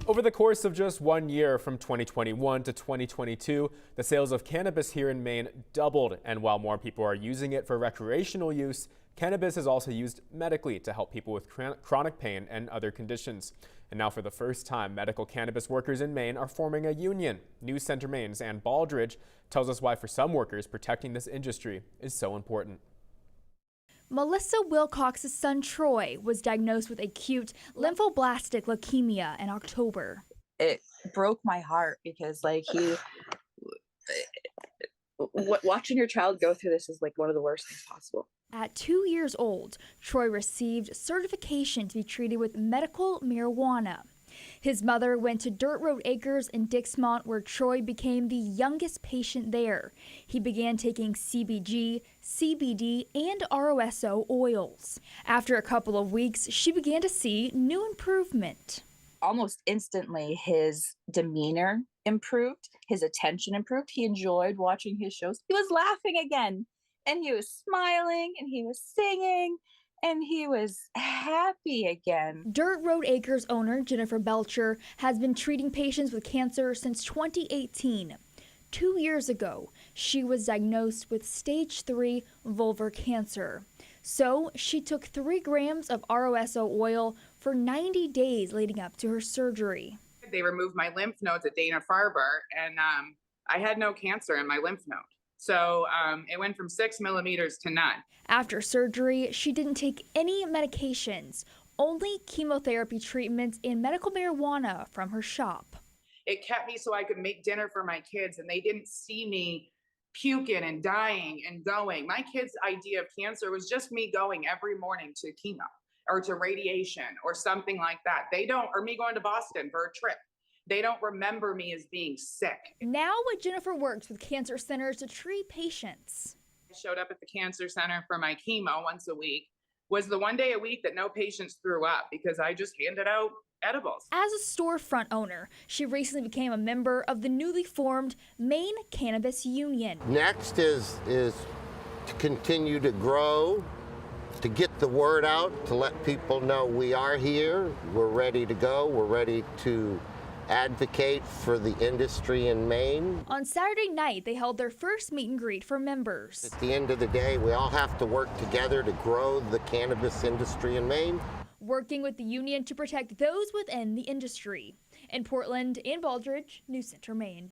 Over the course of just 1 year, from 2021 to 2022, the sales of cannabis here in Maine doubled. And while more people are using it for recreational use, cannabis is also used medically to help people with chronic pain and other conditions. And now, for the first time, medical cannabis workers in Maine are forming a union. News Center Maine's Ann Baldridge tells us why, for some workers, protecting this industry is so important. Melissa Wilcox's son Troy was diagnosed with acute lymphoblastic leukemia in October. It broke my heart because watching your child go through this is like one of the worst things possible. At 2 years old, Troy received certification to be treated with medical marijuana. His mother went to Dirt Road Acres in Dixmont, where Troy became the youngest patient there. He began taking CBG, CBD, and ROSO oils. After a couple of weeks, she began to see new improvement. Almost instantly, his demeanor improved, his attention improved. He enjoyed watching his shows. He was laughing again, and he was smiling, and he was singing, and he was happy again. Dirt Road Acres owner Jennifer Belcher has been treating patients with cancer since 2018. 2 years ago, she was diagnosed with stage 3 vulvar cancer. So she took 3 grams of ROSO oil for 90 days leading up to her surgery. They removed my lymph nodes at Dana-Farber, and I had no cancer in my lymph node. So it went from 6 millimeters to none. After surgery, she didn't take any medications, only chemotherapy treatments and medical marijuana from her shop. It kept me so I could make dinner for my kids, and they didn't see me puking and dying and going. My kids' idea of cancer was just me going every morning to chemo or to radiation or something like that. Or me going to Boston for a trip. They don't remember me as being sick. Now Jennifer works with cancer centers to treat patients. I showed up at the cancer center for my chemo once a week. Was the one day a week that no patients threw up because I just handed out edibles. As a storefront owner, she recently became a member of the newly formed Maine Cannabis Union. Next is to continue to grow, to get the word out, to let people know we are here, we're ready to go, we're ready to advocate for the industry in Maine. On Saturday night, they held their first meet and greet for members. At the end of the day, we all have to work together to grow the cannabis industry in Maine. Working with the union to protect those within the industry. In Portland, Ann Baldridge, News Center, Maine.